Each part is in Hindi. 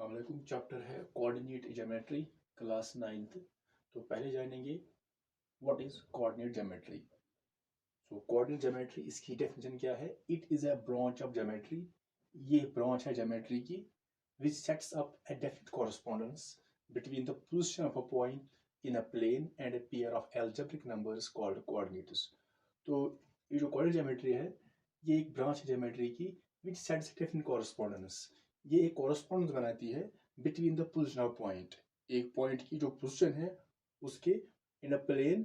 वालेकुम। चैप्टर है कोऑर्डिनेट ज्योमेट्री, क्लास 9th। तो पहले जानेंगे what is coordinate geometry. So coordinate geometry, इसकी डेफिनेशन क्या है? It is a branch of geometry. ये ब्रांच है ज्योमेट्री की which sets up a definite correspondence between the position of a point in a plane and a pair of algebraic numbers called coordinates. तो ये जो कोऑर्डिनेट ज्योमेट्री है, ये एक ब्रांच है ज्योमेट्री की विच सेट्स डेफिनेट कॉरेस्पॉन्डेंस। ये एक कॉरेस्पॉन्डेंस बनाती है between the position of point. एक पॉइंट की जो पोजीशन है उसके इन अ प्लेन,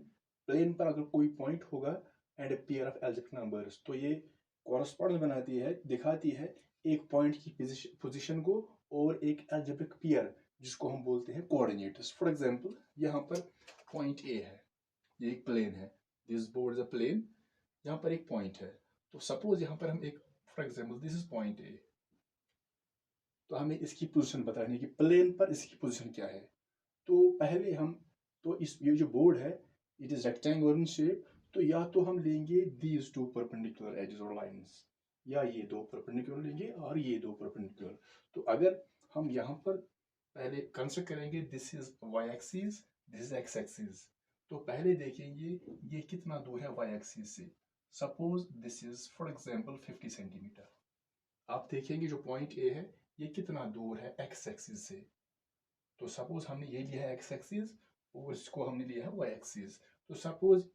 प्लेन पर अगर कोई पॉइंट होगा and a pair of algebraic numbers, तो ये कॉरेस्पॉन्डेंस बनाती है, दिखाती है एक पॉइंट की पोजीशन को और एक एल्जेब्रिक पेयर जिसको हम बोलते हैं कोऑर्डिनेट्स। फॉर एग्जांपल, यहाँ पर पॉइंट ए है, ये एक प्लेन है, this board is a plane. यहाँ पर एक पॉइंट है, तो सपोज यहाँ पर हम एक, for example this is point A, तो हमें इसकी पोजीशन बतानी है कि प्लेन पर इसकी पोजीशन क्या है। तो पहले हम, तो इस ये जो बोर्ड है, it is rectangular in shape. तो या तो हम लेंगे दीज टू परपेंडिकुलर एजेस और लाइंस, या ये दो परपेंडिकुलर लेंगे और ये दो परपेंडिकुलर। तो अगर हम यहाँ पर पहले कंस्ट्रक्ट करेंगे, this is Y axis, this is X axis. तो पहले देखेंगे ये कितना दूर है वाई एक्सिस से। Suppose this is for example 50 centimetre. आप देखेंगे जो पॉइंट ए है ये कितना दूर है एक्स एक्सिस से। तो सपोज हमने ये लिया है एक्स एक्सिस और इसको हमने लिया है वाई एक्सिस। तो सपोज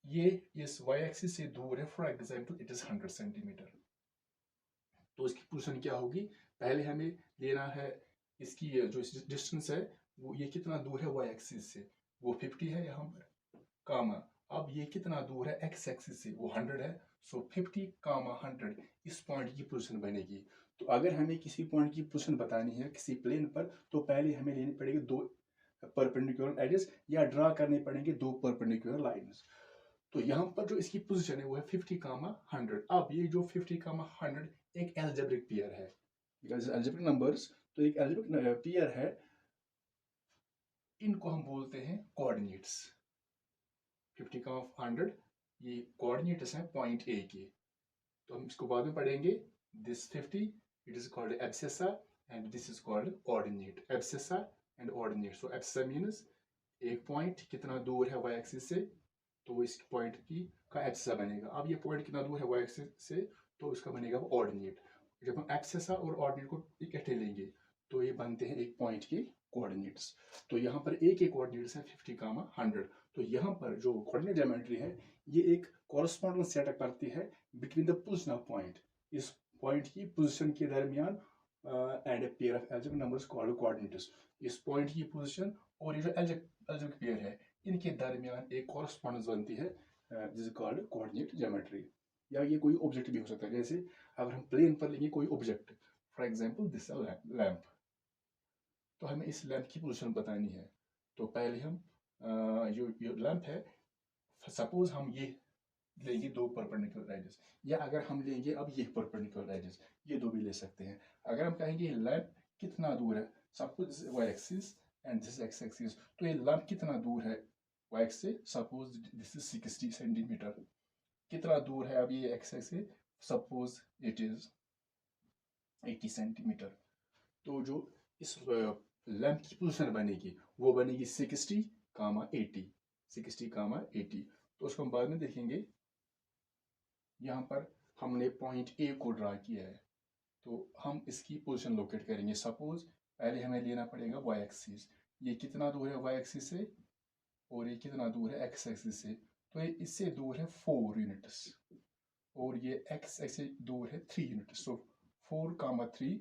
ये इस वाई एक्सिस से दूर है, for example it is 100 centimetre. तो इसकी पोजीशन क्या होगी? पहले हमें लेना है इसकी जो डिस्टेंस है, वो ये कितना दूर है वाई एक्सिस से, वो 50 है यहाँ पर, कामा। अब ये कितना दूर है एक्स एक्सिस से, वो 100 है। सो 50 कामा 100 इस पॉइंट की पोजीशन बनेगी। तो अगर हमें किसी पॉइंट की पोजीशन बतानी है किसी प्लेन पर, तो पहले हमें लेनी पड़ेगी दो परपेंडिकुलर एजेस या ड्रा करने पड़ेंगे दो परपेंडिकुलर लाइंस। तो यहाँ पर जो इसकी पोजीशन है वो है 50 कामा 100। अब ये जो 50 कामा 100 एक एल्जेब्रिक पेयर है, बिकॉज एल्जेब्रिक नंबर्स, तो एक एल्जेब्रिक पेयर है, इनको हम बोलते हैं कोऑर्डिनेट्स। 50 का 100 ये कोऑर्डिनेट्स हैं पॉइंट ए के। तो हम इसको बाद में पढ़ेंगे। This 50 it is called abscissa and this is called coordinate. Abscissa and coordinate. So abscissa means एक पॉइंट कितना दूर है वाई एक्सिस से, तो इस पॉइंट की का एब्सेसा बनेगा। अब ये पॉइंट कितना दूर है वाई एक्सिस से, तो इसका बनेगा कोऑर्डिनेट। जब हम एब्सेसा और ऑर्डिनेट को इकट्ठे लेंगे तो ये बनते हैं एक पॉइंट के कोऑर्डिनेट्स। तो यहाँ पर ए के कोऑर्डिनेट्स है 50 कामा 100। तो यहाँ पर जो कोऑर्डिनेट ज्योमेट्री है ये एक कॉरेस्पॉन्डेंस सेटअप करती है between the position of point, इस पॉइंट की पोजीशन के दरमियान and a pair of algebraic numbers called coordinates. इस पॉइंट की पोजीशन और ये जो एल्जेब्रिक पेयर है इनके दरमियान एक कॉरेस्पॉन्डेंस बनती है, this is called coordinate geometry. या ये कोई ऑब्जेक्ट भी हो सकता है, जैसे अगर हम प्लेन पर लेंगे कोई object, for example this lamp, तो हमें इस लैंप की पोजीशन बतानी है। तो पहले हम जो लैंप है, सपोज हम ये लेंगे दो परपेंडिकुलर एजेस, या अगर हम लेंगे अब ये परपेंडिकुलर एजेस, ये दो भी ले सकते हैं। अगर हम कहेंगे लैंप कितना दूर है, suppose Y axis and this X axis, तो ये लैंप कितना दूर है वाई एक्सिस से, सपोज दिस इज 60 सेंटीमीटर। कितना दूर है अब ये एक्स एक्सिस से, सपोज इट इज 80 सेंटीमीटर। तो जो इस लैंप की पोजीशन बनेगी वो बनेगी 60 कामा 80, 60 कामा 80। तो उसको हम बाद में देखेंगे। यहाँ पर हमने पॉइंट ए को ड्रा किया है, तो हम इसकी पोजीशन लोकेट करेंगे। सपोज पहले हमें लेना पड़ेगा वाई एक्सिस, ये कितना दूर है वाई एक्सिस से और ये कितना दूर है एक्स एक्सिस से। तो ये इससे दूर है 4 यूनिट्स और ये एक्स एक्सिस से दूर है 3 यूनिट्स। सो 4 कामा 3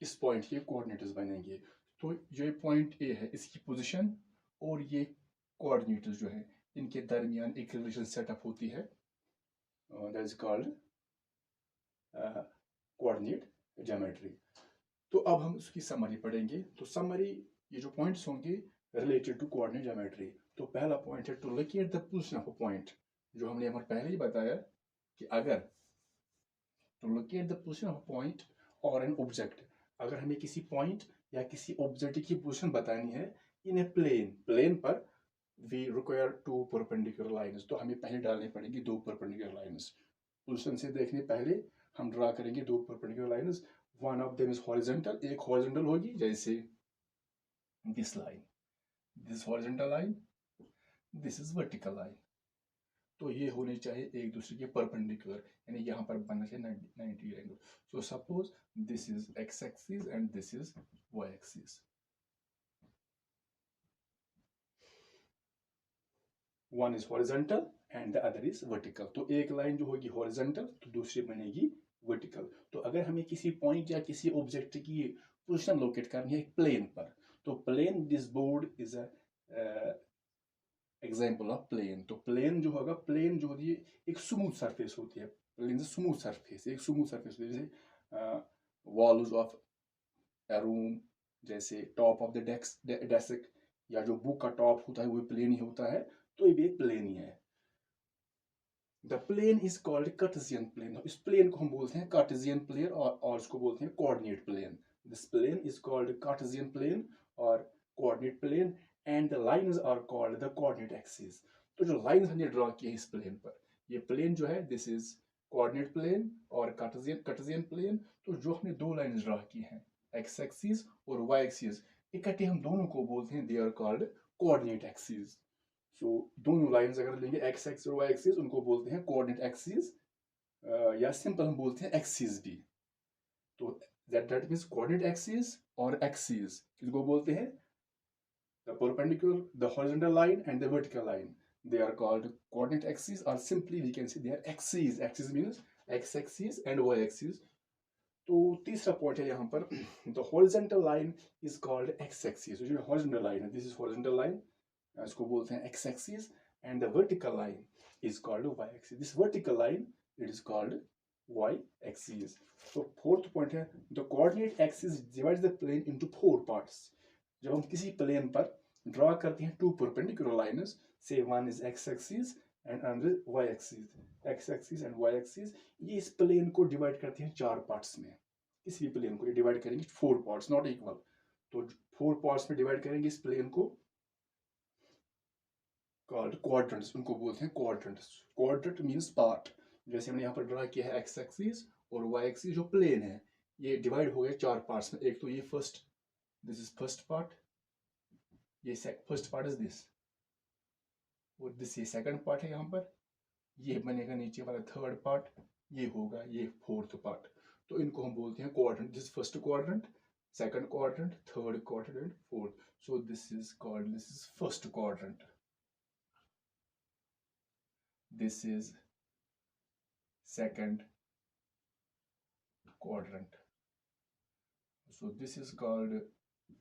इस पॉइंट के कोऑर्डिनेट्स बनेंगे। तो ये पॉइंट ए है, इसकी पोजीशन और ये कोऑर्डिनेट्स जो है इनके दरमियान एक रिलेशन सेटअप होती है, that is called coordinate geometry. तो अब हम उसकी समरी पढ़ेंगे। तो समरी, ये जो पॉइंट्स होंगे रिलेटेड टू कोऑर्डिनेट ज्योमेट्री। तो पहला पॉइंट है to locate the position of a point, जो हमने हमारे पहले ही बताया कि अगर to locate the position of a point और एन ऑब्जेक्ट, अगर हमें किसी पॉइंट या किसी ऑब्जेक्ट की पोजीशन बतानी है इन ए प्लेन, प्लेन पर we require two perpendicular lines, तो हमें पहले डालनी पड़ेगी दो परपेंडिकुलर लाइंस। पोजीशन से देखने पहले हम ड्रा करेंगे दो perpendicular lines. One of them is horizontal, एक हॉरिजॉन्टल होगी जैसे this line, this horizontal line, this is vertical line. तो ये होने चाहिए एक दूसरे के परपेंडिकुलर, यानी यहाँ पर बनना चाहिए 90 angle. So suppose this is X axis and this is Y axis. One is horizontal and the other is vertical. तो एक लाइन जो होगी हॉरिजॉन्टल तो दूसरी बनेगी वर्टिकल। तो अगर हमें किसी पॉइंट या किसी ऑब्जेक्ट की पोजीशन लोकेट करनी है प्लेन पर, तो plane this board is a example of plane. तो प्लेन जो होगा, प्लेन जो होती है एक स्मूथ सरफेस होती है, प्लेन से स्मूथ सरफेस, एक स्मूथ सरफेस होती है, जैसे वॉल्स ऑफ ए रूम, जैसे टॉप ऑफ द डेस्क, या जो बुक का टॉप होता है वो प्लेन ही होता है, तो ये भी एक प्लेन ही है। The plane is called Cartesian plane. इस प्लेन को हम बोलते हैं कार्टेशियन प्लेन, और इसको बोलते हैं coordinate plane. This plane is called Cartesian plane और coordinate plane, and the lines are called the coordinate axis. तो जो लाइंस हमने ड्रॉ की है इस प्लेन पर, ये प्लेन जो है दिस इज कोऑर्डिनेट प्लेन और कार्टेशियन प्लेन। तो जो हमने दो लाइंस ड्रॉ की हैं एक्स एक्सिस और वाई एक्सिस, इकट्ठे हम दोनों को बोलते हैं they are called coordinate axis. So दोनों लाइंस अगर लेंगे एक्स एक्सिस और वाई एक्सिस, उनको बोलते हैं कोऑर्डिनेट एक्सिस, या सिंपल हम बोलते हैं एक्सिस भी। तो दैट मींस कोऑर्डिनेट एक्सिस और एक्सिस किसको बोलते हैं? The perpendicular, the horizontal line and the vertical line, they are called coordinate axes, or simply we can say they are axes. Axis means x axis and y axis. तो तीसरा पॉइंट है यहाँ पर, the horizontal line is called X axis. जो हॉरिजॉन्टल लाइन है, दिस इज हॉरिजॉन्टल लाइन, इसको बोलते हैं X axis, and the vertical line is called Y axis. This vertical line it is called Y axis. तो फोर्थ पॉइंट है, the coordinate axis divides the plane into 4 parts. जब हम किसी प्लेन पर ड्रॉ करते हैं टू परपेंडिकुलर लाइन्स, से one is X axis and another Y axis, X axis and Y axis, ये इस प्लेन को डिवाइड करते हैं 4 पार्ट्स में। किसी भी प्लेन को ये डिवाइड करेंगे 4 पार्ट्स, नॉट इक्वल। तो 4 पार्ट्स में डिवाइड करेंगे इस प्लेन को, कॉल्ड क्वाड्रेंट्स, उनको बोलते हैं क्वाड्रेंट्स। Quadrant means part. जैसे हमने यहाँ पर ड्रा किया है एक्स एक्सिस और वाई एक्सिस, जो प्लेन है ये डिवाइड हो गया 4 पार्ट्स में। एक तो ये first, this is first part, ये फर्स्ट पार्ट इज दिस, और दिस ये सेकंड पार्ट है यहाँ पर, ये बनेगा नीचे वाला थर्ड पार्ट, ये होगा ये फोर्थ पार्ट। तो इनको हम बोलते हैं quadrant. This first quadrant, second quadrant, third quadrant, and fourth. So this is called, this is first quadrant. This is second quadrant. So this is called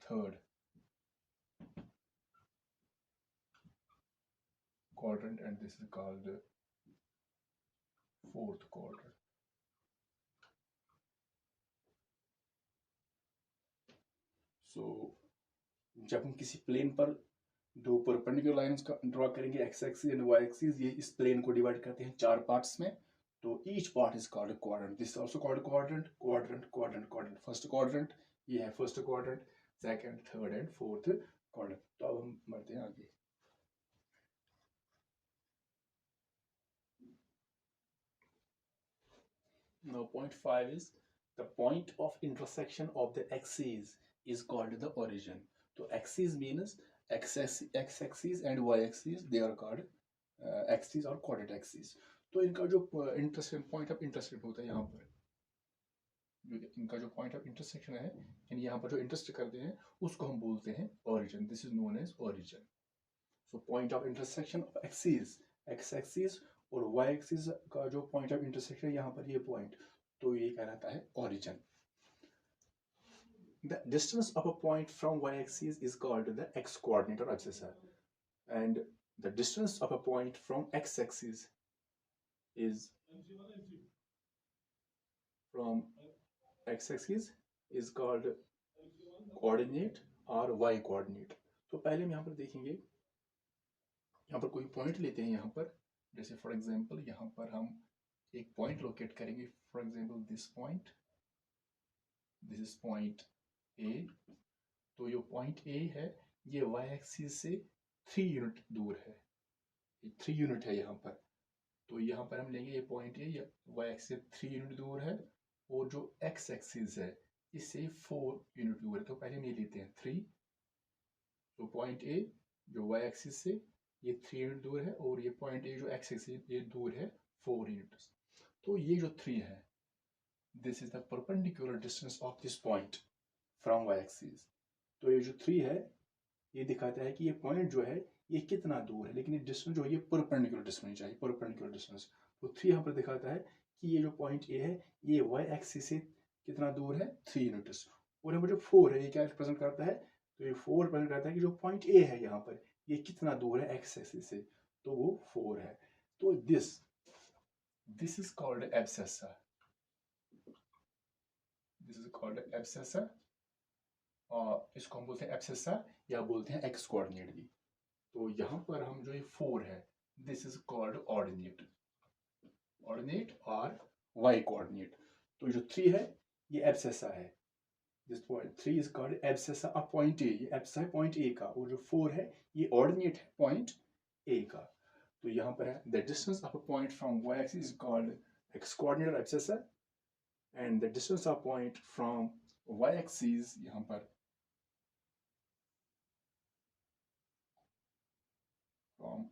third quadrant, and this is called fourth quadrant. So जब हम किसी प्लेन पर दो परपेंडिकुलर लाइंस का ड्रॉ करेंगे X axis and Y axis, ये इस प्लेन को डिवाइड करते हैं 4 पार्ट्स में। तो each part is called quadrant. This also called quadrant, quadrant, quadrant, quadrant. First quadrant, ये है first quadrant, second, third and fourth quadrant. तो अब हम बढ़ते हैं आगे। Now point 5 is the point of intersection of the axes is called the origin. So axis means x axis and y axis, they are called axis or coordinate axis. तो इनका जो इंटरसेक्शन, पॉइंट ऑफ इंटरसेक्शन होता है यहाँ पर, इनका जो पॉइंट ऑफ इंटरसेक्शन है, यानी यहाँ पर जो इंटरसेक्ट करते हैं उसको हम बोलते हैं origin. This is known as origin. So point of intersection of axis, X axis और वाई एक्सिस का जो पॉइंट ऑफ इंटरसेक्शन है यहाँ पर ये पॉइंट, तो ये कहलाता है origin. The distance of a point from y-axis is called the x-coordinate or abscissa, and the distance of a point from x-axis is called coordinate or y-coordinate. तो पहले हम यहाँ पर देखेंगे, यहाँ पर कोई पॉइंट लेते हैं यहाँ पर, जैसे फॉर एग्जांपल यहाँ पर हम एक पॉइंट लोकेट करेंगे, for example this point, this is point A. तो जो पॉइंट ए है ये y एक्सिस से 3 यूनिट दूर है, ये 3 यूनिट है यहाँ पर। तो यहाँ पर हम लेंगे ये पॉइंट ए, y एक्सिस से 3 यूनिट दूर है, और जो x एक्सिस है इससे 4 यूनिट दूर है, तो पहले हम ये लेते हैं 3, तो पॉइंट ए जो वाई एक्सिस से ये 3 यूनिट दूर है, और ये पॉइंट ए जो एक्स एक्सिस ये दूर है 4 यूनिट्स। तो ये जो 3 है, this is the perpendicular distance of this point from Y axis. तो ये जो 3 है ये दिखाता है कि ये पॉइंट जो है ये कितना दूर है, लेकिन ये डिस्टेंस जो है ये परपेंडिकुलर डिस्टेंस होनी चाहिए, परपेंडिकुलर डिस्टेंस। तो 3 यहाँ पर दिखाता है कि ये जो पॉइंट ए है ये वाई एक्सिस से कितना दूर है, 3 यूनिट्स। और यहाँ पर जो 4 है ये क्या रिप्रेजेंट करता है, तो ये 4 रिप्रेजेंट करता है कि जो पॉइंट ए है यहाँ पर ये कितना दूर है एक्स एक्सिस से, तो वो 4 है। तो this is called abscissa, this is called abscissa, और इसको हम बोलते हैं एब्सेसा या बोलते हैं एक्स कोऑर्डिनेट भी। तो यहाँ पर हम जो ये 4 है, this is called ordinate, ordinate और वाई कोऑर्डिनेट। तो जो 3 है ये एब्सेसा है, this point 3 is called abscissa of point A, ये एब्सेसा है पॉइंट ए का, और जो 4 है ये ऑर्डिनेट है पॉइंट ए का। तो यहाँ पर है the distance of a point from Y axis is called X coordinate और abscissa, and the distance of point from Y axis यहाँ पर फ्रॉम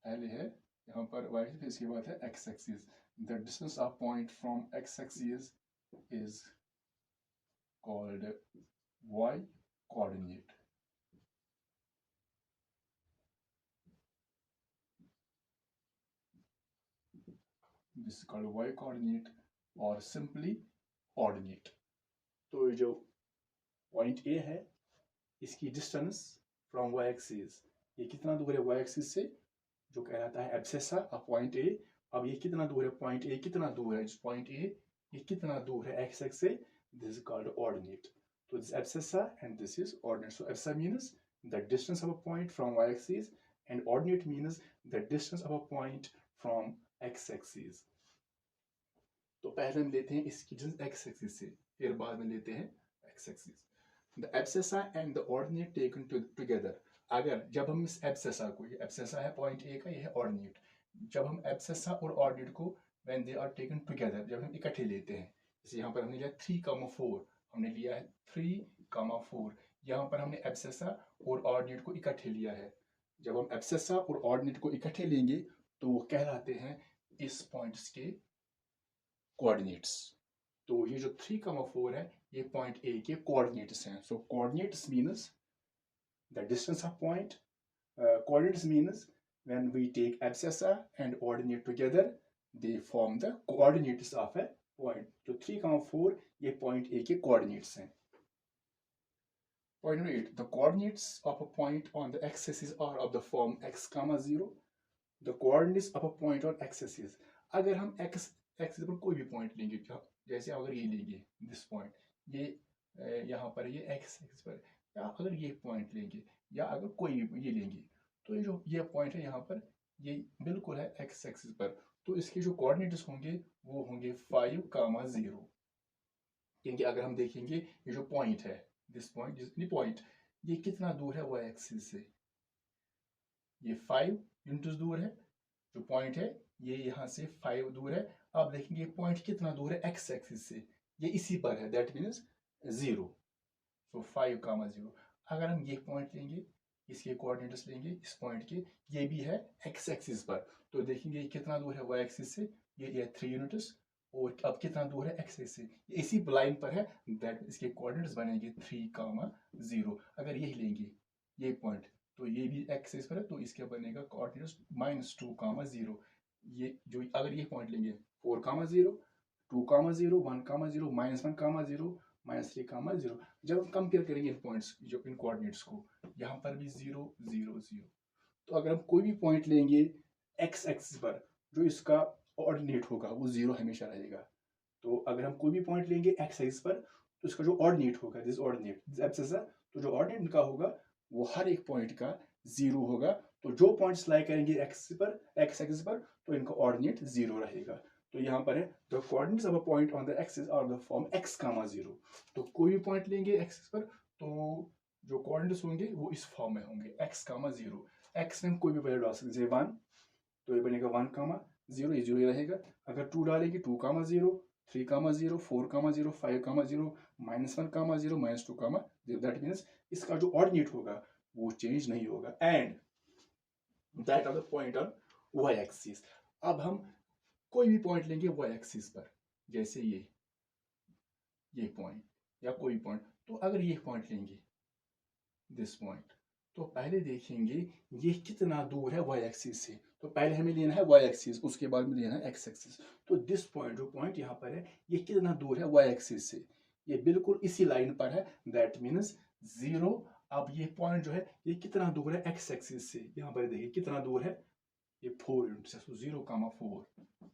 पहले है यहाँ पर y एक्सिस, इसके बाद है x axis. The distance of point from x axis is called y coordinate. This is called y coordinate और सिंपली ऑर्डिनेट। तो जो पॉइंट A है इसकी डिस्टेंस फ्रॉम y एक्सिस ये कितना दूर है y एक्सिस से, जो कहलाता है एब्सेसा ऑफ पॉइंट A। अब ये कितना दूर है पॉइंट A, कितना दूर है इस पॉइंट A, ये कितना दूर है x एक्सिस से, दिस इज कॉल्ड ऑर्डिनेट। तो this abscissa and this is ordinate. So abscissa means the distance of a point from y axis and ordinate means the distance of a point from x axis. तो पहले हम लेते हैं इसकी डिस्टेंस x एक्सिस से, फिर बाद में लेते हैं x axis. The abscissa and the ordinate taken together. अगर जब हम इस एब्सेसा को, ये एब्सेसा है पॉइंट ए का, ये है ऑर्डिनेट, जब हम एब्सेसा और ऑर्डिनेट को when they are taken together, जब हम इकट्ठे लेते हैं, जैसे यहाँ पर हमने लिया 3,4, हमने लिया है 3,4, यहाँ पर हमने एब्सेसा और ऑर्डिनेट को इकट्ठे लिया है। जब हम एब्सेसा और ऑर्डिनेट को इकट्ठे लेंगे तो वो कहलाते हैं इस पॉइंट्स के कोऑर्डिनेट्स। तो ये जो 3,4 है ये पॉइंट ए के कोऑर्डिनेट्स हैं। So coordinates means the distance of point. Coordinates means when we take abscissa and ordinate together, they form the coordinates of a point. तो 3,4 ये point A के coordinates हैं। Point 8. The coordinates of a point on the x-axis are of the form x, 0. The coordinates of a point on x-axis. अगर हम x एक्सिस पर कोई भी पॉइंट लेंगे, जैसे अगर ये लेंगे दिस पॉइंट, ये यहाँ पर ये x एक्सिस पर, या अगर ये पॉइंट लेंगे, या अगर कोई भी ये लेंगे, तो ये जो ये पॉइंट है यहाँ पर ये बिल्कुल है x एक्सिस पर, तो इसके जो कोऑर्डिनेट्स होंगे वो होंगे 5,0, क्योंकि अगर हम देखेंगे ये जो पॉइंट है दिस पॉइंट, जितनी पॉइंट ये कितना दूर है y एक्सिस से, ये 5 यूनिट्स दूर है, जो पॉइंट है ये यहाँ से 5 दूर है। आप देखेंगे पॉइंट कितना दूर है x एक्सिस से, ये इसी पर है, दैट मीन्स 0। सो 5,0। अगर हम ये पॉइंट लेंगे, इसके कोऑर्डिनेट्स लेंगे इस पॉइंट के, ये भी है x एक्सिस पर, तो देखेंगे ये कितना दूर है y एक्सिस से, ये 3 यूनिट्स, और अब कितना दूर है x एक्सिस से, ये इसी लाइन पर है, दैट इसके कोऑर्डिनेट्स बनेंगे 3,0। अगर यही लेंगे ये पॉइंट, तो ये भी x एक्सिस पर है, तो इसके बनेगा कोऑर्डिनेट्स -2,0। ये जो अगर ये पॉइंट लेंगे 4,0, 2,0, 1,0, -1,0, -3,0, जब हम कंपेयर करेंगे इन पॉइंट्स, जो इन कोऑर्डिनेट्स को, यहाँ पर भी 0, 0, 0। तो अगर हम कोई भी पॉइंट लेंगे x एक्सिस पर, जो इसका ऑर्डिनेट होगा वो 0 हमेशा रहेगा। तो अगर हम कोई भी पॉइंट लेंगे x एक्सिस पर, तो इसका जो ऑर्डिनेट होगा, दिस ऑर्डिनेट दिस एब्सेसा, तो जो ऑर्डिनेट इनका होगा वो हर एक पॉइंट का 0 होगा। तो जो पॉइंट्स लाई करेंगे x एक्सिस पर, तो इनका ऑर्डिनेट 0 रहेगा। तो यहाँ पर है the coordinates of a point on the axis are the form x, 0। तो कोई भी पॉइंट लेंगे एक्सिस पर, तो जो कोऑर्डिनेट्स होंगे वो इस फॉर्म में होंगे x, 0। x में हम कोई भी वैल्यू डाल सकते हैं, 1, तो ये बनेगा 1, 0, ये 0 रहेगा। अगर 2 डालेंगे 2, 0, 3,0, 4,0, 5,0, -1,0, -2,0, दैट मीन्स इसका जो ऑर्डिनेट होगा वो चेंज नहीं होगा and that are the point on Y axis. अब हम कोई भी पॉइंट लेंगे वाई एक्सिस पर, जैसे ये पॉइंट या कोई पॉइंट, तो अगर ये पॉइंट लेंगे दिस पॉइंट, तो पहले देखेंगे ये कितना दूर है वाई एक्सिस से। तो पहले हमें लेना है वाई एक्सिस, उसके बाद में लेना है एक्स एक्सिस। तो दिस पॉइंट, जो पॉइंट यहाँ पर है, ये कितना दूर है वाई एक्सिस से, ये बिल्कुल इसी लाइन पर है, दैट मीन्स 0। अब ये पॉइंट जो है ये कितना दूर है एक्स एक्सिस से, यहाँ पर देखिए कितना दूर है, ये 4 × 0,4,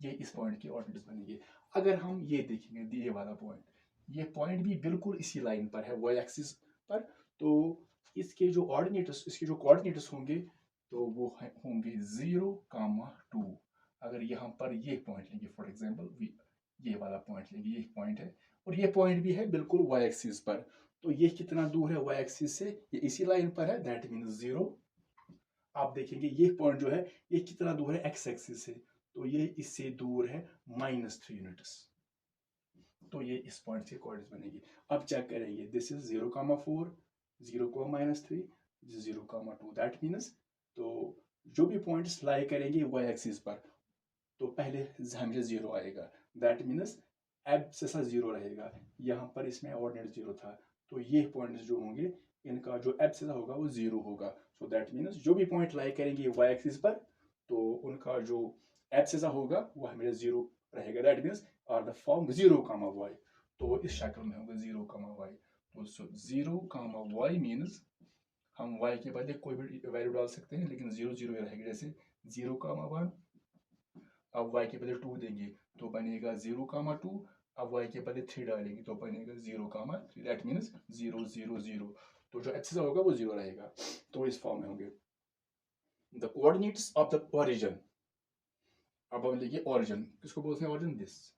ये इस पॉइंट की ऑर्डिनेट्स बनेंगे। अगर हम ये देखेंगे ये वाला पॉइंट, ये पॉइंट भी बिल्कुल इसी लाइन पर है वाई एक्सिस पर, तो इसके जो ऑर्डिनेटर्स, इसके जो कोऑर्डिनेटर्स होंगे तो वो होंगे 0,2। अगर यहाँ पर ये पॉइंट लेंगे, फॉर एग्जांपल ये वाला पॉइंट लेंगे, ये पॉइंट है और ये पॉइंट भी है बिल्कुल वाई एक्सिस पर, तो ये कितना दूर है वाई एक्सिस से, ये इसी लाइन पर है, दैट मीन्स 0। आप देखेंगे ये पॉइंट जो है ये कितना दूर है एक्स एक्सिस से, तो ये इससे दूर है -3 यूनिट्स, तो ये इस पॉइंट से कोऑर्डिनेट्स बनेगी। अब चेक करेंगे, दिस इज 0,4, 0,-3, 0,2, दैट मीन्स, तो जो भी पॉइंट्स लाई करेंगे वाई एक्सिस पर, तो पहले हमेशा 0 आएगा, दैट मीन्स एब्सिसा 0 रहेगा। यहाँ पर इसमें ऑर्डिनेट 0 था, तो ये पॉइंट्स जो होंगे इनका जो एब्सिसा होगा वो 0 होगा। सो दैट मीन्स जो भी पॉइंट लाई करेंगे वाई एक्सिस पर, तो उनका जो एब्सिसा होगा वो हमेशा 0 रहेगा, that means are the form 0,y। तो इस शक्ल में होगा 0,y। तो 0,y मीन्स हम y के बदले कोई भी वैल्यू डाल सकते हैं, लेकिन 0 0 रहेगा, जैसे 0,1। अब y के बदले 2 देंगे तो बनेगा 0,2। अब y के बदले 3 डालेंगे तो बनेगा 0,3, दैट मीन्स 0 0 0। तो जो एक्सिस होगा वो 0 रहेगा, तो इस फॉर्म में होंगे। The coordinates of the origin, अब हम लिखिए ओरिजिन, किसको बोलते हैं ओरिजिन, दिस,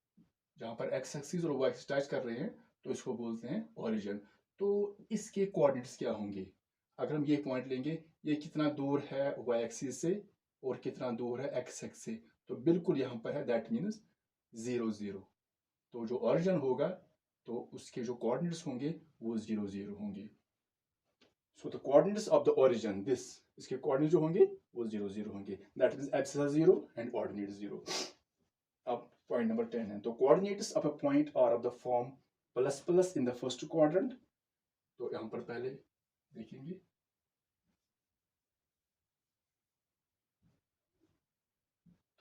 जहां पर एक्स एक्सिस और वाई एक्सिस टच कर रहे हैं तो इसको बोलते हैं ओरिजिन। तो इसके कोऑर्डिनेट्स क्या होंगे, अगर हम ये पॉइंट लेंगे, ये कितना दूर है वाई एक्सिस से और कितना दूर है एक्स एक्सिस से, तो बिल्कुल यहाँ पर है, दैट मीन्स 0 0। तो जो ओरिजिन होगा तो उसके जो कोऑर्डिनेट्स होंगे वो 0 0 होंगे। So the coordinates of the origin, this, इसके कोऑर्डिनेट जो होंगे वो 0 0 होंगे, that means abscissa 0 and ordinate 0। अब पॉइंट नंबर 10 है, तो coordinates of a point are of the form plus plus in the first quadrant. तो यहाँ पर पहले देखेंगे,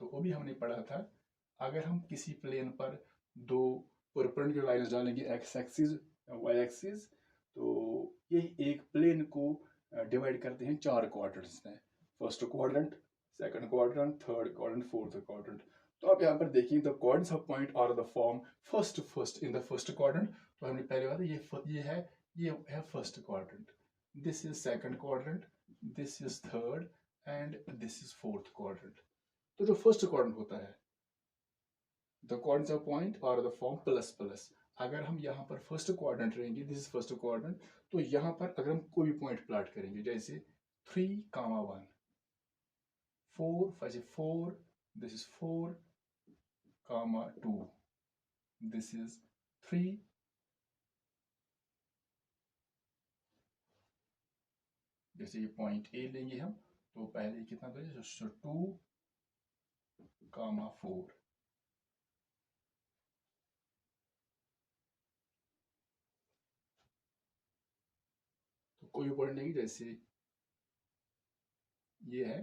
तो वो भी हमने पढ़ा था, अगर हम किसी प्लेन पर दो परपेंडिकुलर लाइंस डालेंगे एक्स एक्सिस वाई एक्सिस, तो ये एक प्लेन को डिवाइड करते हैं 4 क्वाड्रेंट्स में, first quadrant, second quadrant, third quadrant, fourth quadrant. तो आप यहाँ पर देखिए the coordinates of point are the form first in the first quadrant. तो हमने पहले बात ये है first quadrant, this is second quadrant, this is third and this is fourth quadrant. तो जो फर्स्ट क्वाड्रेंट होता है, the coordinates of point are the form plus plus. अगर हम यहाँ पर फर्स्ट क्वाड्रेंट रहेंगे, दिस इज फर्स्ट क्वाड्रेंट, तो यहाँ पर अगर हम कोई भी पॉइंट प्लॉट करेंगे, जैसे 3,1, 4 5 4, दिस इज 4,2, दिस इज 3, जैसे ये पॉइंट ए लेंगे हम, तो पहले कितना तो 2,4, तो कोई भी पॉइंट लेंगे, जैसे ये है,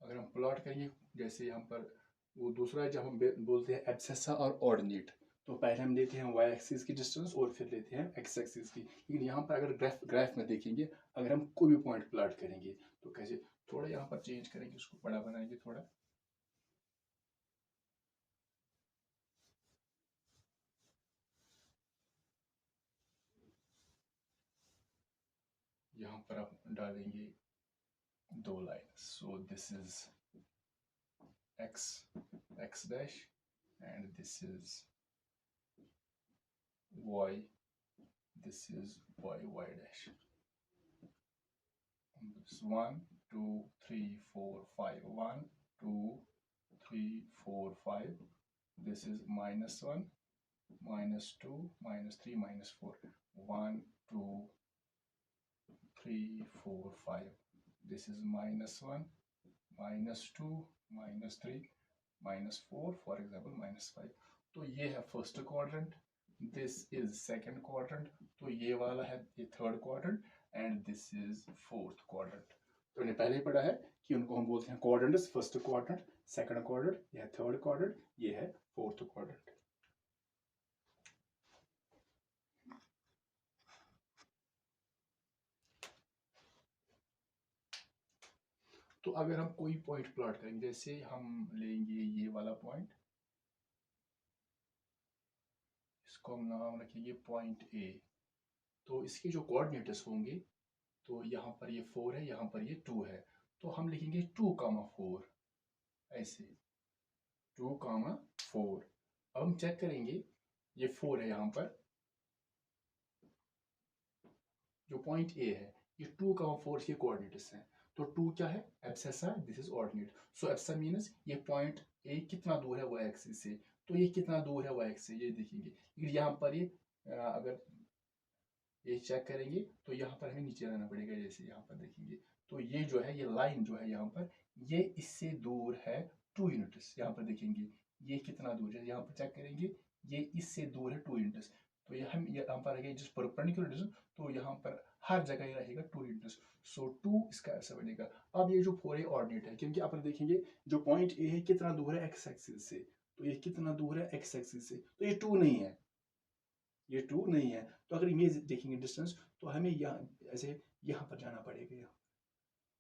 अगर हम प्लॉट करेंगे, जैसे यहाँ पर वो दूसरा है, जब हम बोलते हैं एब्सेसा और ऑर्डिनेट, तो पहले हम लेते हैं वाई एक्सिस की डिस्टेंस और फिर लेते हैं एक्स एक्सिस की। लेकिन यहाँ पर अगर ग्राफ में देखेंगे, अगर हम कोई भी पॉइंट प्लॉट करेंगे तो कैसे, थोड़ा यहाँ पर चेंज करेंगे, उसको बड़ा बनाएंगे थोड़ा, यहाँ पर आप डालेंगे 2 line, so this is x dash and this is y, this is y dash. This 1 2 3 4 5, 1 2 3 4 5, this is -1 -2 -3 -4, 1 2 3 4 5, this is -1 -2 -3 -4, for example -5। तो ये है first quadrant, this is second quadrant, तो ये वाला है ये third quadrant, and this is fourth quadrant. तो हमने पहले ही पढ़ा है कि उनको हम बोलते हैं quadrants, first quadrant, second quadrant, यह है थर्ड क्वाड्रेंट, ये है फोर्थ क्वाड्रेंट। तो अगर हम कोई पॉइंट प्लॉट करेंगे, जैसे हम लेंगे ये वाला पॉइंट, इसको हम नाम रखेंगे पॉइंट ए, तो इसके जो कोऑर्डिनेट्स होंगे, तो यहाँ पर ये 4 है, यहाँ पर ये 2 है, तो हम लिखेंगे 2,4, ऐसे 2,4। अब हम चेक करेंगे, ये 4 है, यहाँ पर जो पॉइंट ए है, ये 2,4 के कोऑर्डिनेट्स हैं, तो 2 क्या है, abscissa, this is ordinate, so abscissa means ये पॉइंट ए कितना दूर है वाई एक्सिस से, तो ये कितना दूर है वाई एक्सिस से, ये देखेंगे। लेकिन यहाँ पर ये अगर ये चेक करेंगे तो यहाँ पर हमें नीचे रहना पड़ेगा, जैसे यहाँ पर देखेंगे तो ये जो है, ये लाइन जो है यहाँ पर, ये इससे दूर है 2 यूनिट्स। यहाँ पर देखेंगे ये कितना दूर है, यहाँ पर चेक करेंगे ये इससे दूर है 2 यूनिट्स, तो ये हम यहाँ पर रहेगा जिस परपेंडिकुलर डिस्टेंस, तो यहाँ पर हर जगह ये रहेगा 2 यूनिट्स, सो 2 इसका ऐसा बनेगा। अब ये जो 4 ऑर्डिनेट है, क्योंकि आप देखेंगे जो पॉइंट ए है कितना दूर है एक्स एक्सिस से, तो ये कितना दूर है एक्स एक्सिस से, तो ये 2 नहीं है, ये 2 नहीं है। तो अगर इमेज देखेंगे डिस्टेंस, तो हमें यहाँ ऐसे यहाँ पर जाना पड़ेगा, यहाँ,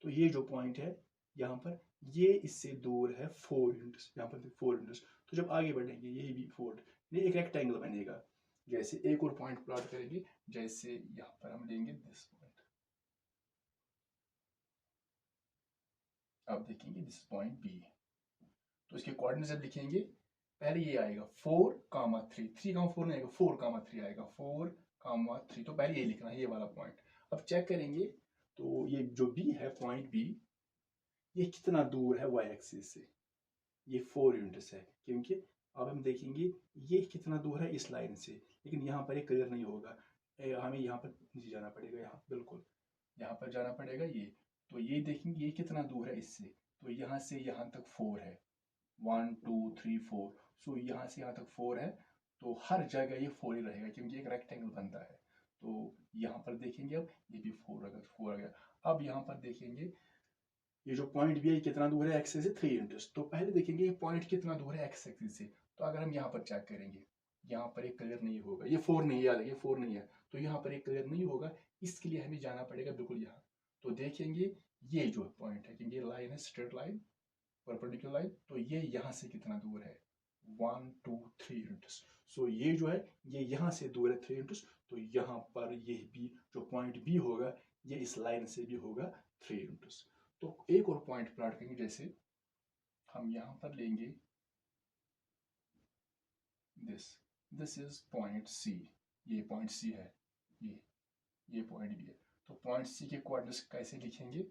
तो ये जो पॉइंट है यहाँ पर, ये इससे दूर है 4 यूनिट्स, यहाँ पर 4 यूनिट्स। तो जब आगे बढ़ेंगे ये भी 4, ये एक रेक्टेंगल बनेगा। जैसे एक और पॉइंट प्लॉट करेंगे, जैसे यहाँ पर हम लेंगे दिस पॉइंट, अब देखेंगे दिस पॉइंट बी, तो इसके कोऑर्डिनेट्स जब लिखेंगे, पहले ये आएगा 4,3, 3,4 नहीं आएगा, 4,3 आएगा, 4,3, तो पहले ये लिखना है, ये वाला पॉइंट। अब चेक करेंगे, तो ये जो बी है, पॉइंट बी, ये कितना दूर है वाई एक्सिस से, ये 4 यूनिट्स है, क्योंकि अब हम देखेंगे ये कितना दूर है इस लाइन से, लेकिन यहाँ पर ये क्लियर नहीं होगा, हमें यहाँ पर नीचे जाना पड़ेगा, यहाँ बिल्कुल यहाँ पर जाना पड़ेगा, ये तो ये देखेंगे ये कितना दूर है इससे, तो यहाँ से यहाँ तक 4 है, 1 2 3 4, सो यहाँ से यहाँ तक 4 है, तो हर जगह ये 4 ही रहेगा, क्योंकि एक रेक्टेंगल बनता है। तो यहाँ पर देखेंगे, अब ये भी 4 आ गया। अब यहाँ पर देखेंगे ये जो पॉइंट भी है कितना दूर है एक्स से, 3 यूनिट्स। तो पहले देखेंगे ये पॉइंट कितना दूर है एक्स एक्सिस से, तो अगर हम यहाँ पर चेक करेंगे, यहाँ पर एक क्लियर नहीं होगा, ये 4 नहीं, याद है ये 4 नहीं है, तो यहाँ पर एक क्लियर नहीं होगा, इसके लिए हमें जाना पड़ेगा बिल्कुल यहाँ। तो देखेंगे ये जो पॉइंट है, क्योंकि ये लाइन है स्ट्रेट लाइन, परपेंडिकुलर लाइन, तो ये यहाँ से कितना दूर है, 1 2 3 यूनिट्स। सो ये जो है ये यहाँ से दूर है 3 यूनिट्स, तो यहाँ पर ये भी जो पॉइंट बी होगा, ये इस लाइन से भी होगा 3 यूनिट्स। तो एक और पॉइंट प्लॉट करेंगे, जैसे हम यहाँ पर लेंगे दिस इज पॉइंट सी, ये पॉइंट सी है, ये पॉइंट भी है, तो पॉइंट सी के कोऑर्डिनेट्स कैसे लिखेंगे,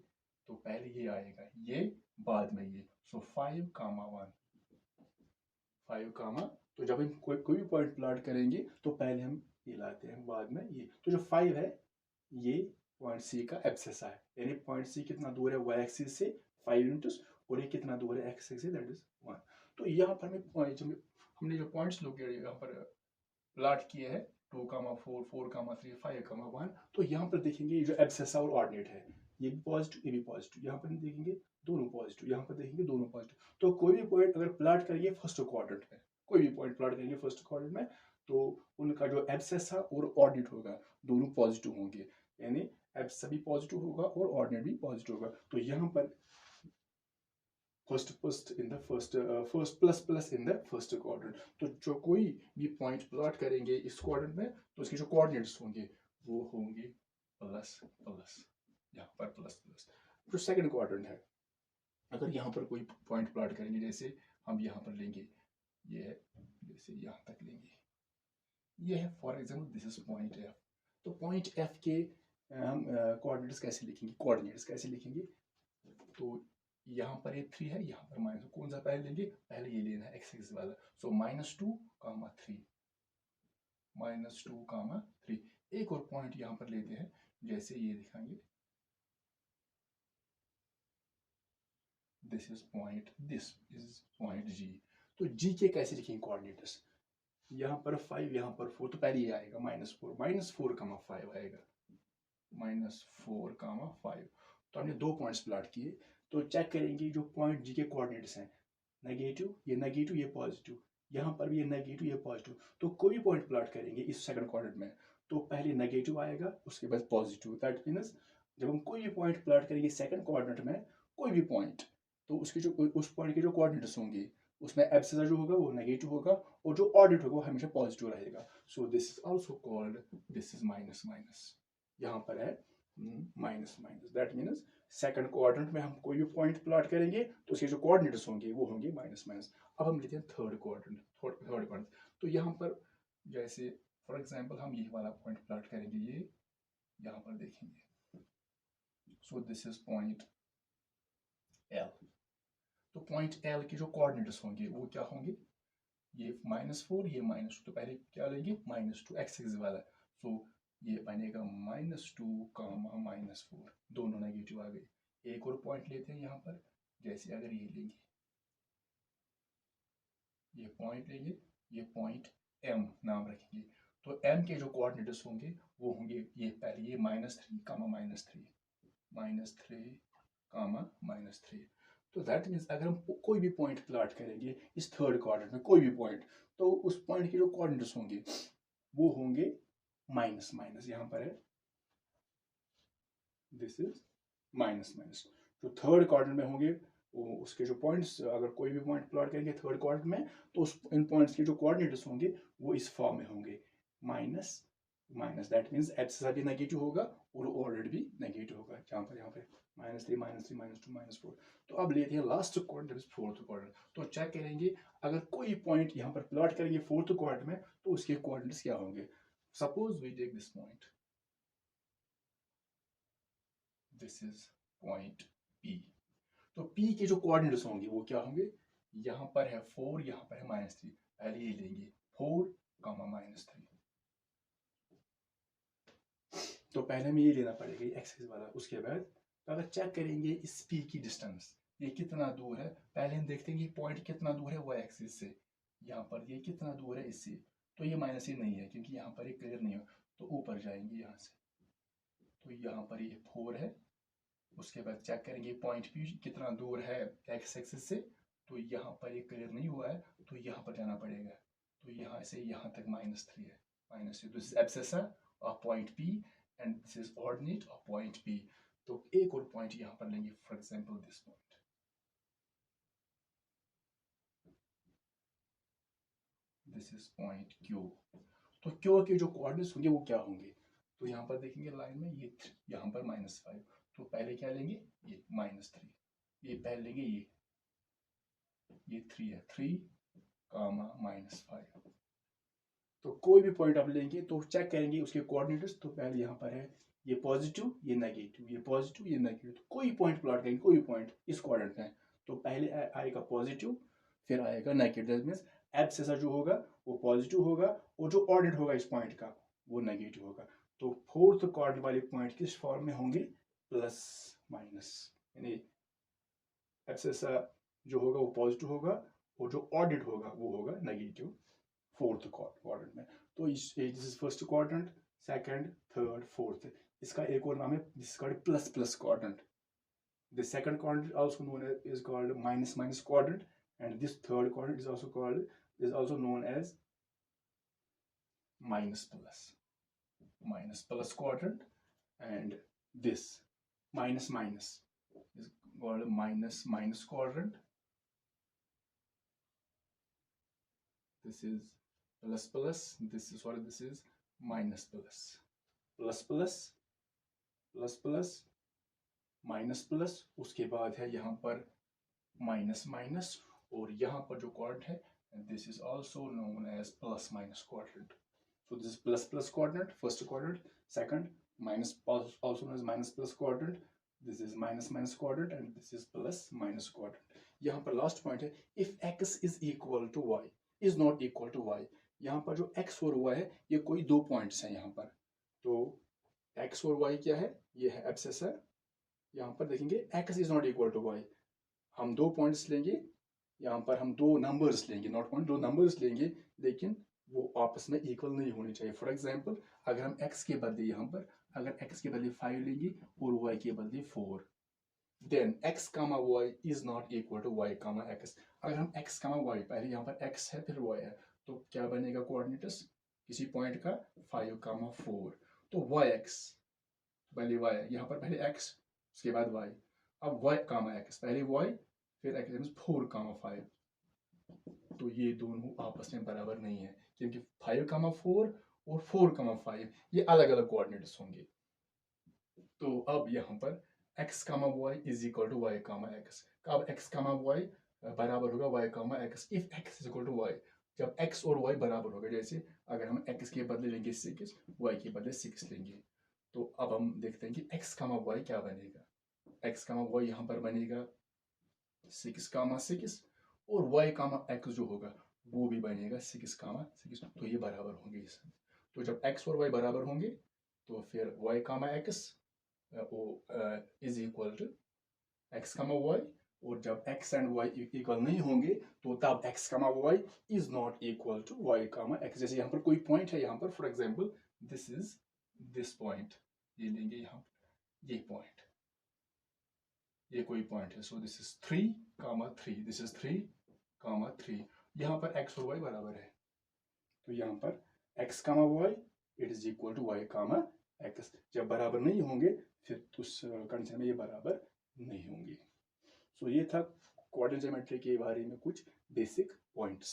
तो पहले ये आएगा, ये बाद में ये, सो 5,1, 5, तो जब हम कोई भी पॉइंट प्लॉट करेंगे तो पहले हम ये लाते हैं, बाद में ये, तो जो 5 है ये पॉइंट सी का एब्सेसा है, यानी पॉइंट सी कितना दूर है वाई एक्सिस से 5 यूनिट्स, और ये कितना दूर है एक्स एक्सिस से, दैट इज 1। तो यहाँ पर हमने जो पॉइंट्स लोग यहाँ पर प्लॉट किए हैं 2,4 4,3 5,1, तो यहाँ पर देखेंगे जो एब्सेसा और ऑर्डिनेट है, ये भी पॉजिटिव ये भी पॉजिटिव, यहाँ पर देखेंगे दोनों पॉजिटिव, यहाँ पर देखेंगे दोनों पॉजिटिव। तो कोई भी पॉइंट अगर प्लॉट करेंगे फर्स्ट क्वाड्रेंट में, कोई भी पॉइंट प्लॉट करेंगे फर्स्ट क्वाड्रेंट में, तो उनका जो एब्सेसा और ऑर्डिनेट होगा दोनों पॉजिटिव होंगे, यानी एब्सेसा भी पॉजिटिव होगा और ऑर्डिनेट भी पॉजिटिव होगा। तो यहाँ पर first in the first plus in the first quadrant, तो जो कोई भी पॉइंट प्लॉट करेंगे इस क्वाड्रेंट में, तो उसके जो कोऑर्डिनेट्स होंगे वो होंगे प्लस प्लस, यहाँ पर प्लस प्लस। जो सेकंड क्वाड्रेंट है, अगर यहाँ पर कोई पॉइंट प्लॉट करेंगे, जैसे हम यहाँ पर लेंगे, ये है, जैसे यहाँ तक लेंगे, ये है for example this is point F, तो पॉइंट एफ के हम कोऑर्डिनेट्स कैसे लिखेंगे, तो यहाँ पर ये 3 है, यहाँ पर माइनस, कौन सा पहले लेंगे, पहले ये लेना है एक्स एक्सिस वाला। सो -2, -3, -2, 3। एक और पॉइंट यहाँ पर लेते हैं, जैसे ये दिखाएंगे, दिस इज पॉइंट जी। तो जी के कैसे लिखेंगे कोऑर्डिनेट्स, यहाँ पर 5, यहाँ पर 4, तो पहले ये आएगा -4, -4, 5 आएगा, -4, 5। तो हमने 2 पॉइंट्स प्लॉट किए। तो चेक करेंगे जो पॉइंट जी के कोऑर्डिनेट्स हैं, नेगेटिव ये पॉजिटिव, यहाँ पर भी ये नेगेटिव ये पॉजिटिव। तो कोई पॉइंट प्लॉट करेंगे इस सेकंड क्वाड्रेंट में, तो पहले नेगेटिव आएगा, उसके बाद पॉजिटिव। दैट मीन्स जब हम कोई भी पॉइंट प्लॉट करेंगे सेकंड क्वाड्रेंट में, कोई भी पॉइंट, तो उसके जो उस पॉइंट के जो कोऑर्डिनेट्स होंगे, उसमें एब्सिसा जो होगा वो नेगेटिव होगा, और जो ऑर्डिनेट होगा वो हमेशा पॉजिटिव रहेगा। सो this is also called, this is minus minus, यहाँ पर है minus minus. That means second quadrant में हम कोई भी पॉइंट प्लॉट करेंगे तो उसके जो कोऑर्डिनेट्स होंगे वो होंगे माइनस माइनस। अब हम लेते हैं थर्ड क्वाड्रेंट। तो यहाँ पर जैसे फॉर एग्जांपल हम ये वाला पॉइंट प्लॉट करेंगे, ये यहाँ पर देखेंगे। सो दिस इज पॉइंट एल। तो पॉइंट एल के जो कोऑर्डिनेट्स होंगे वो क्या होंगे, ये -4 ये -2, तो पहले क्या लेंगे -2 एक्स एक्सिस वाला। सो ये बनेगा -2, -4, दोनों नेगेटिव आ गए। एक और पॉइंट लेते हैं यहाँ पर, जैसे अगर ये लेंगे, ये पॉइंट लेंगे, ये पॉइंट एम नाम रखेंगे। तो एम के जो कोऑर्डिनेट्स होंगे वो होंगे ये पहले, ये -3, -3, तो दैट मीन्स अगर हम कोई भी पॉइंट प्लॉट करेंगे इस थर्ड क्वाड्रेंट में, कोई भी पॉइंट, तो उस पॉइंट के जो कोऑर्डिनेट्स होंगे वो होंगे माइनस माइनस। यहाँ पर है दिस इज माइनस माइनस। जो थर्ड क्वाड्रेंट में होंगे उसके जो पॉइंट्स, अगर कोई भी पॉइंट प्लॉट करेंगे थर्ड क्वाड्रेंट में, तो उस इन पॉइंट्स के जो कोऑर्डिनेट्स होंगे वो इस फॉर्म में होंगे, minus minus. That means abscissa भी नेगेटिव होगा और ऑर्डिनेट भी नेगेटिव होगा। यहाँ पर -3, -2, -4। तो अब लेते हैं लास्ट क्वाड्रेंट, फोर्थ क्वाड्रेंट। तो चेक करेंगे अगर कोई पॉइंट यहाँ पर प्लॉट करेंगे फोर्थ क्वाड्रेंट में, तो उसके कोऑर्डिनेट्स क्या होंगे। Suppose we take this point, this is point P। तो P के जो कोऑर्डिनेट्स होंगे वो क्या होंगे, यहाँ पर है 4, यहाँ पर है -3, पहले ये लेंगे 4, -3। तो पहले हमें ये लेना पड़ेगा एक्स एक्सिस वाला। उसके बाद अगर चेक करेंगे इस P की डिस्टेंस, ये कितना दूर है, पहले हम देखते हैं कि पॉइंट कितना दूर है y एक्सिस से, यहाँ पर ये कितना दूर है इससे, तो ये माइनस ही नहीं है क्योंकि यहाँ पर ये क्लियर नहीं हो, तो ऊपर जाएंगे यहाँ से, तो यहाँ पर ये 4 है। उसके बाद चेक करेंगे पॉइंट P कितना दूर है एक्स एक्सिस से, तो यहाँ पर ये क्लियर नहीं हुआ है, तो यहाँ पर जाना पड़ेगा, तो यहाँ से यहाँ तक -3 है, -3। This is abscissa of point P and this is ordinate of point P। तो एक और पॉइंट यहाँ पर लेंगे, for example this point, this is point Q। तो Q के जो कोऑर्डिनेट्स होंगे वो क्या होंगे, तो यहाँ पर देखेंगे लाइन में ये यहाँ पर -5, तो पहले क्या लेंगे, ये -3, ये पहले लेंगे, ये 3 है, 3, -5। तो कोई भी पॉइंट आप लेंगे तो चेक करेंगे उसके कोऑर्डिनेट्स। तो पहले यहाँ पर है ये पॉजिटिव ये नेगेटिव, ये पॉजिटिव ये नेगेटिव। तो कोई पॉइंट प्लॉट करेंगे, कोई पॉइंट इस कोऑर्डिनेट में, तो पहले आएगा पॉजिटिव, फिर आएगा नेगेटिव। दैट मींस एब्सिसा जो होगा वो पॉजिटिव होगा, और जो ऑर्डिनेट होगा इस पॉइंट का वो नेगेटिव होगा। तो फोर्थ कोऑर्डिनेट वाले पॉइंट किस फॉर्म में होंगे, प्लस माइनस, यानी एब्सिसा जो होगा वो पॉजिटिव होगा और जो ऑर्डिनेट होगा वो होगा नेगेटिव फोर्थ क्वाड्रेंट में। तो this is first quadrant, second, third, fourth. इसका एक और नाम है, this is called plus plus quadrant. The second quadrant also known as is called minus minus quadrant, and this third quadrant is also known as minus plus quadrant, and this minus minus is called minus minus quadrant. This is plus plus, this is minus plus plus minus plus, उसके बाद है यहाँ पर माइनस माइनस, और यहाँ पर जो क्वाड्रेंट है this is also known as plus minus quadrant. So this plus plus quadrant first quadrant, second minus also known as minus plus quadrant, this is minus minus quadrant and this is plus minus quadrant. यहाँ पर लास्ट पॉइंट है, if X is equal to Y is not equal to Y. यहाँ पर जो एक्स और वाई है ये कोई दो पॉइंट्स हैं यहाँ पर। तो एक्स और वाई क्या है, ये है एब्सेस है। यहाँ पर देखेंगे X is not equal to Y, हम दो पॉइंट्स लेंगे, यहाँ पर हम दो नंबर्स लेंगे, नॉट पॉइंट, दो नंबर्स लेंगे, लेकिन वो आपस में इक्वल नहीं होने चाहिए। फॉर एग्जाम्पल अगर हम x के बदले यहाँ पर अगर x के बदले 5 लेंगे और y के बदले 4, then x comma Y is not equal to y comma x। अगर हम x कामा y, पहले यहाँ पर x है फिर y है, तो क्या बनेगा कोऑर्डिनेट्स किसी पॉइंट का 5 कामा 4, तो yx पहले y है, यहाँ पर पहले x उसके बाद y, अब y कामा x पहले y फिर x 4 कामा 5, तो ये दोनों आपस में बराबर नहीं है क्योंकि 5 कामा 4 और 4 कामा 5 ये अलग अलग कोऑर्डिनेट्स होंगे। तो अब यहाँ पर x comma y is equal to Y comma X, अब x कामा y बराबर होगा y comma X if x is equal to y, जब x और y बराबर होगा, जैसे अगर हम x के बदले लेंगे 6, y के बदले 6 लेंगे, तो अब हम देखते हैं कि x कामा y क्या बनेगा। x कामा y यहाँ पर बनेगा 6 कामा 6 और y कामा x जो होगा वो भी बनेगा 6 कामा 6, तो ये बराबर होंगे इसमें। तो जब x और y बराबर होंगे तो फिर y comma x is equal to X comma Y, और जब x एंड y इक्वल नहीं होंगे तो तब x comma y is not equal to y comma x। जैसे यहाँ पर कोई पॉइंट है, यहाँ पर for example this is this point, ये लेंगे यहाँ ये पॉइंट, ये कोई पॉइंट है, so this is 3 comma 3, this is 3 comma 3, यहाँ पर x और y बराबर है, तो यहाँ पर x comma y it is equal to y comma x। जब बराबर नहीं होंगे फिर उस कंडीशन में ये बराबर नहीं होंगे। सो ये था कोऑर्डिनेट ज्योमेट्री के बारे में कुछ बेसिक पॉइंट्स।